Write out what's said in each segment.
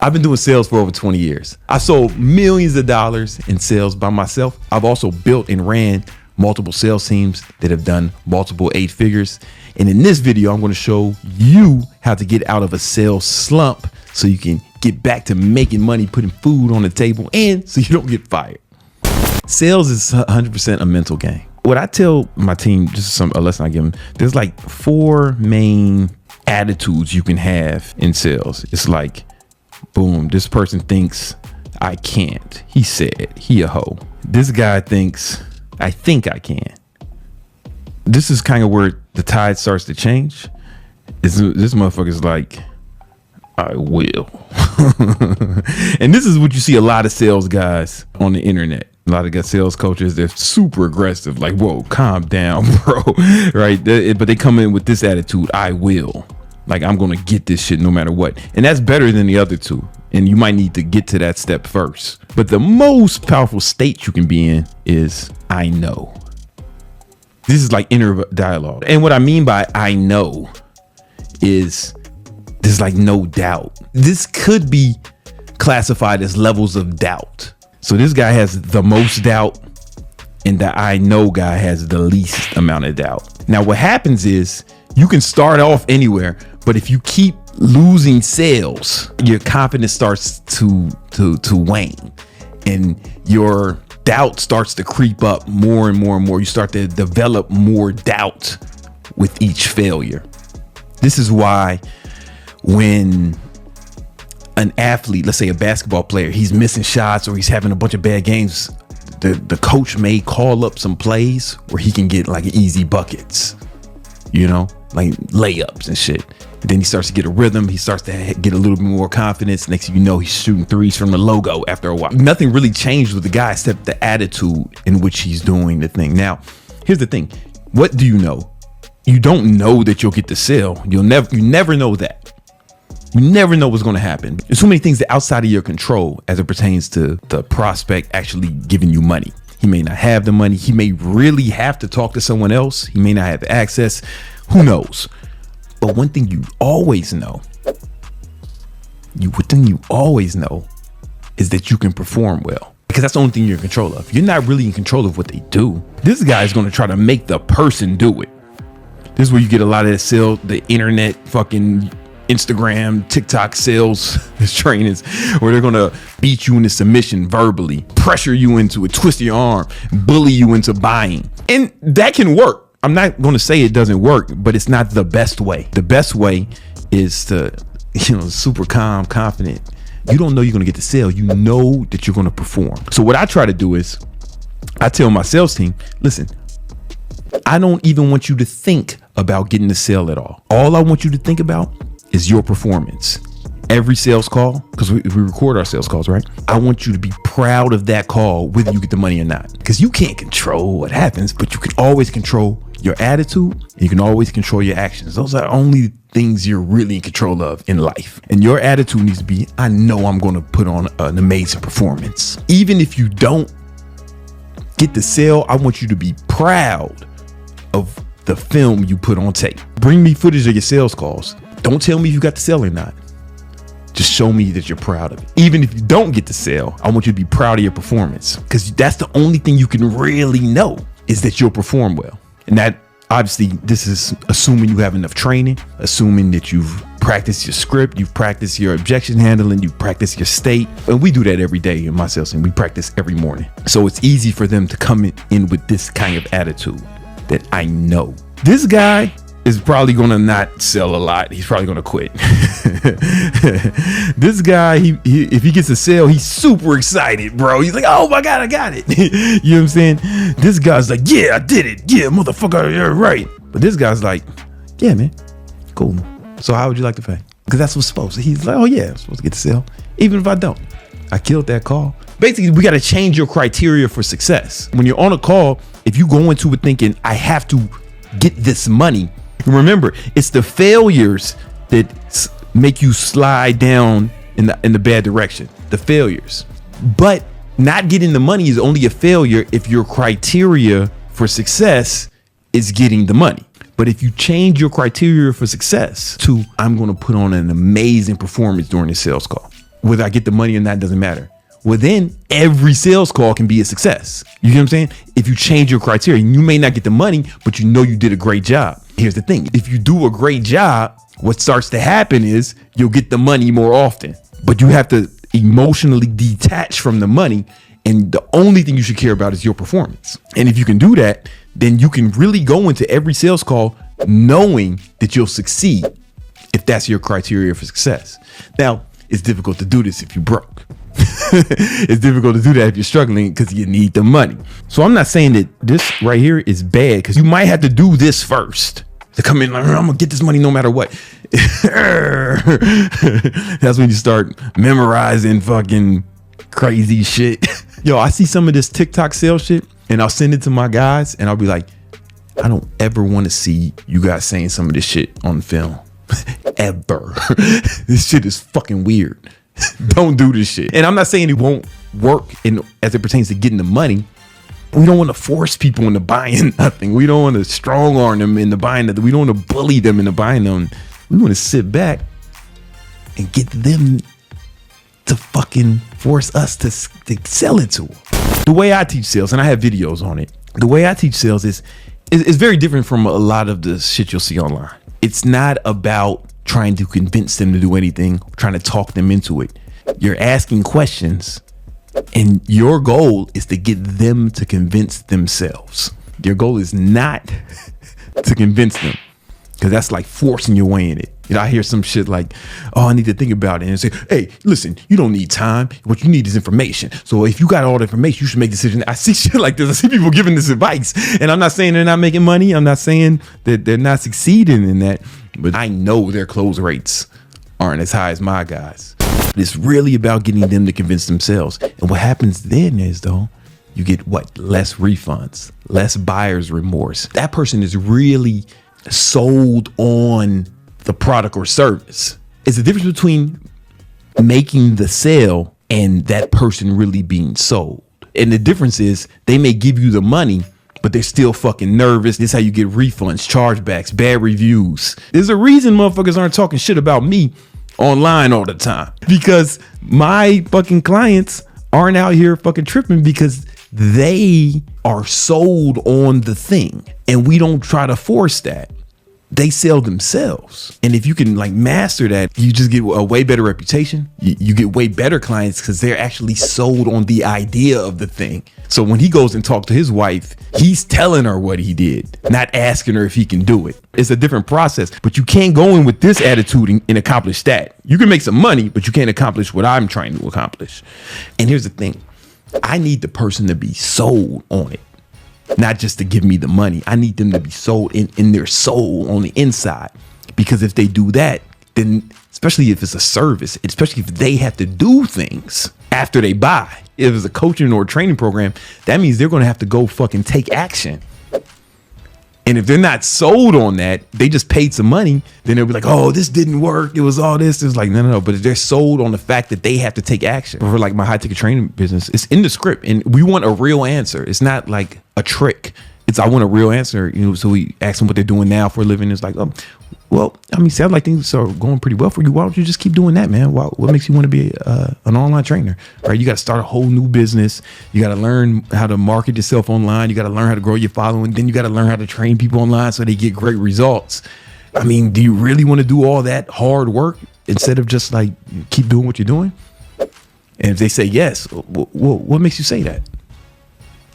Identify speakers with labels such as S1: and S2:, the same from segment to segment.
S1: I've been doing sales for over 20 years. I sold millions of dollars in sales by myself. I've also built and ran multiple sales teams that have done multiple 8 figures. And in this video, I'm going to show you how to get out of a sales slump so you can get back to making money, putting food on the table, and so you don't get fired. Sales is 100% a mental game. What I tell my team, just a lesson I give them, there's like 4 main attitudes you can have in sales. It's like, boom, this person thinks I can't. He said, he a hoe. This guy thinks, I think I can. This is kind of where the tide starts to change. This motherfucker's like, I will. And this is what you see a lot of sales guys on the internet. A lot of sales coaches, they're super aggressive, like, whoa, calm down, bro. Right? But they come in with this attitude, I will. Like, I'm going to get this shit no matter what. And that's better than the other two. And you might need to get to that step first. But the most powerful state you can be in is, I know. This is like inner dialogue. And what I mean by I know is there's like no doubt. This could be classified as levels of doubt. So this guy has the most doubt and the I know guy has the least amount of doubt. Now what happens is you can start off anywhere, but if you keep losing sales, your confidence starts to wane and your doubt starts to creep up more and more and more. You start to develop more doubt with each failure. This is why when an athlete, let's say a basketball player, he's missing shots or he's having a bunch of bad games, the coach may call up some plays where he can get like easy buckets, you know, like layups and shit. And then he starts to get a rhythm. He starts to get a little bit more confidence. Next thing you know, he's shooting threes from the logo after a while. Nothing really changed with the guy except the attitude in which he's doing the thing. Now, here's the thing. What do you know? You don't know that you'll get the sale. You never know that. You never know what's going to happen. There's so many things that outside of your control as it pertains to the prospect actually giving you money. He may not have the money. He may really have to talk to someone else. He may not have access. Who knows? But one thing you always know, is that you can perform well. Because that's the only thing you're in control of. You're not really in control of what they do. This guy is going to try to make the person do it. This is where you get a lot of the internet fucking Instagram, TikTok sales trainings where they're going to beat you into submission verbally, pressure you into it, twist your arm, bully you into buying. And that can work. I'm not going to say it doesn't work, but it's not the best way. The best way is to, super calm, confident. You don't know you're going to get the sale. You know that you're going to perform. So what I try to do is I tell my sales team, listen, I don't even want you to think about getting the sale at all. All I want you to think about is your performance. Every sales call, because we record our sales calls, right? I want you to be proud of that call, whether you get the money or not. Because you can't control what happens, but you can always control your attitude. And you can always control your actions. Those are only things you're really in control of in life. And your attitude needs to be, I know I'm going to put on an amazing performance. Even if you don't get the sale, I want you to be proud of the film you put on tape. Bring me footage of your sales calls. Don't tell me if you got the sale or not. Just show me that you're proud of it. Even if you don't get the sale, I want you to be proud of your performance, because that's the only thing you can really know is that you'll perform well. And that obviously this is assuming you have enough training, assuming that you've practiced your script, you've practiced your objection handling, you've practiced your state. And we do that every day in my sales team. We practice every morning. So it's easy for them to come in with this kind of attitude that I know. This guy is probably going to not sell a lot. He's probably going to quit. This guy, if he gets a sale, he's super excited, bro. He's like, oh my God, I got it. You know what I'm saying? This guy's like, yeah, I did it. Yeah, motherfucker, you're right. But this guy's like, yeah, man, cool. So how would you like to pay? Because that's what's supposed to. He's like, oh yeah, I'm supposed to get the sale. Even if I don't, I killed that call. Basically, we got to change your criteria for success. When you're on a call, if you go into it thinking, I have to get this money, remember, it's the failures that make you slide down in the bad direction. The failures. But not getting the money is only a failure if your criteria for success is getting the money. But if you change your criteria for success to, I'm going to put on an amazing performance during the sales call, Whether I get the money or not doesn't matter. Well, then every sales call can be a success. You know what I'm saying? If you change your criteria, you may not get the money, but you know you did a great job. Here's the thing. If you do a great job, what starts to happen is you'll get the money more often, but you have to emotionally detach from the money. And the only thing you should care about is your performance. And if you can do that, then you can really go into every sales call knowing that you'll succeed if that's your criteria for success. Now, it's difficult to do this if you're broke. It's difficult to do that if you're struggling because you need the money. So I'm not saying that this right here is bad, because you might have to do this first to come in like, I'm gonna get this money no matter what. That's when you start memorizing fucking crazy shit. Yo, I see some of this TikTok sales shit and I'll send it to my guys and I'll be like, I don't ever want to see you guys saying some of this shit on film. Ever. This shit is fucking weird. Don't do this shit. And I'm not saying it won't work as it pertains to getting the money. We don't want to force people into buying nothing. We don't want to strong arm them into buying nothing. We don't want to bully them into buying them. We want to sit back and get them to fucking force us to sell it to them. The way I teach sales, and I have videos on it, the way I teach sales is very different from a lot of the shit you'll see online. It's not about trying to convince them to do anything, trying to talk them into it. You're asking questions and your goal is to get them to convince themselves. Your goal is not to convince them, because that's like forcing your way in it. You know, I hear some shit like, oh, I need to think about it, and say, hey, listen, you don't need time. What you need is information. So if you got all the information, you should make decisions. I see shit like this. I see people giving this advice, and I'm not saying they're not making money. I'm not saying that they're not succeeding in that, but I know their close rates aren't as high as my guys. But it's really about getting them to convince themselves. And what happens then is, though, you get what? Less refunds, less buyer's remorse. That person is really sold on the product or service. It's the difference between making the sale and that person really being sold. And the difference is they may give you the money, but they're still fucking nervous. This is how you get refunds, chargebacks, bad reviews. There's a reason motherfuckers aren't talking shit about me online all the time, because my fucking clients aren't out here fucking tripping because they are sold on the thing, and we don't try to force that. They sell themselves. And if you can like master that, you just get a way better reputation. You get way better clients because they're actually sold on the idea of the thing. So when he goes and talks to his wife, he's telling her what he did, not asking her if he can do it. It's a different process, but you can't go in with this attitude and accomplish that. You can make some money, but you can't accomplish what I'm trying to accomplish. And here's the thing. I need the person to be sold on it. Not just to give me the money. I need them to be sold in their soul on the inside. Because if they do that, then especially if it's a service, especially if they have to do things after they buy, if it's a coaching or a training program, that means they're going to have to go fucking take action. And if they're not sold on that, they just paid some money, then they'll be like, oh, this didn't work. It was all this. It's like, no. But if they're sold on the fact that they have to take action, for like my high ticket training business, it's in the script and we want a real answer. It's not like a trick. It's, I want a real answer. You know, so we ask them what they're doing now for a living. It's like, oh, well, I mean, sounds like things are going pretty well for you. Why don't you just keep doing that, man? What makes you want to be an online trainer, right? You got to start a whole new business. You got to learn how to market yourself online. You got to learn how to grow your following. Then you got to learn how to train people online so they get great results. I mean, do you really want to do all that hard work instead of just like keep doing what you're doing? And if they say yes, what makes you say that?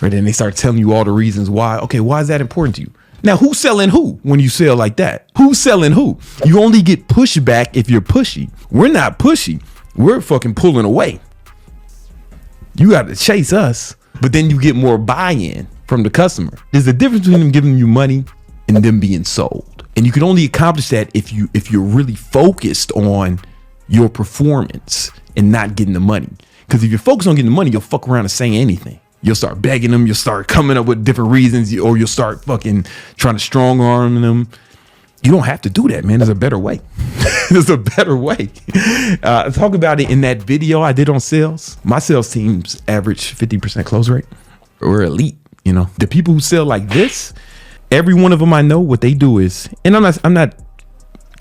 S1: Right? Then they start telling you all the reasons why. Okay, why is that important to you? Now, who's selling who when you sell like that? Who's selling who? You only get pushback if you're pushy. We're not pushy. We're fucking pulling away. You got to chase us, but then you get more buy-in from the customer. There's a difference between them giving you money and them being sold. And you can only accomplish that if you're really focused on your performance and not getting the money. Because if you're focused on getting the money, you'll fuck around and say anything. You'll start begging them. You'll start coming up with different reasons, or you'll start fucking trying to strong arm them. You don't have to do that, man. There's a better way. There's a better way. Talk about it in that video I did on sales. My sales teams average 50% close rate. We're elite. You know, the people who sell like this, every one of them I know what they do is, and I'm not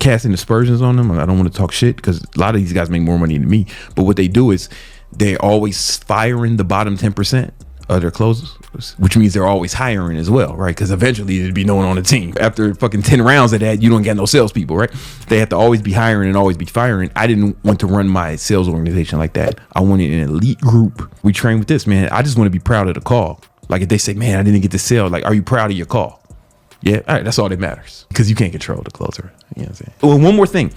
S1: casting aspersions on them. I don't want to talk shit because a lot of these guys make more money than me. But what they do is they're always firing the bottom 10% of their closers, which means they're always hiring as well, right? Because eventually there'd be no one on the team. After fucking 10 rounds of that, you don't get no salespeople, right? They have to always be hiring and always be firing. I didn't want to run my sales organization like that. I wanted an elite group. We train with this, man. I just want to be proud of the call. Like if they say, man, I didn't get the sale, like, are you proud of your call? Yeah, all right, that's all that matters because you can't control the closer. You know what I'm saying? Well, one more thing.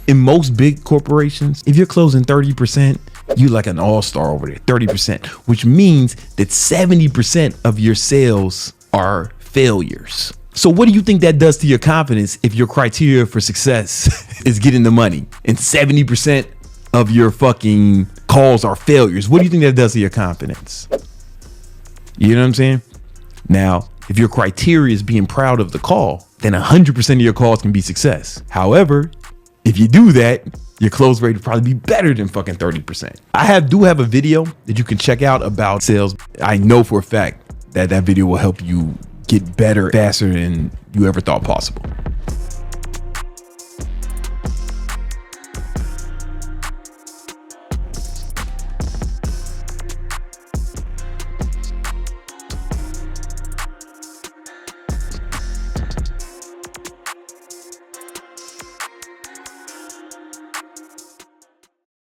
S1: In most big corporations, if you're closing 30%, you like an all-star over there, 30%, which means that 70% of your sales are failures. So what do you think that does to your confidence if your criteria for success is getting the money and 70% of your fucking calls are failures? What do you think that does to your confidence? You know what I'm saying? Now, if your criteria is being proud of the call, then 100% of your calls can be success. However, if you do that, your close rate would probably be better than fucking 30%. I do have a video that you can check out about sales. I know for a fact that that video will help you get better faster than you ever thought possible.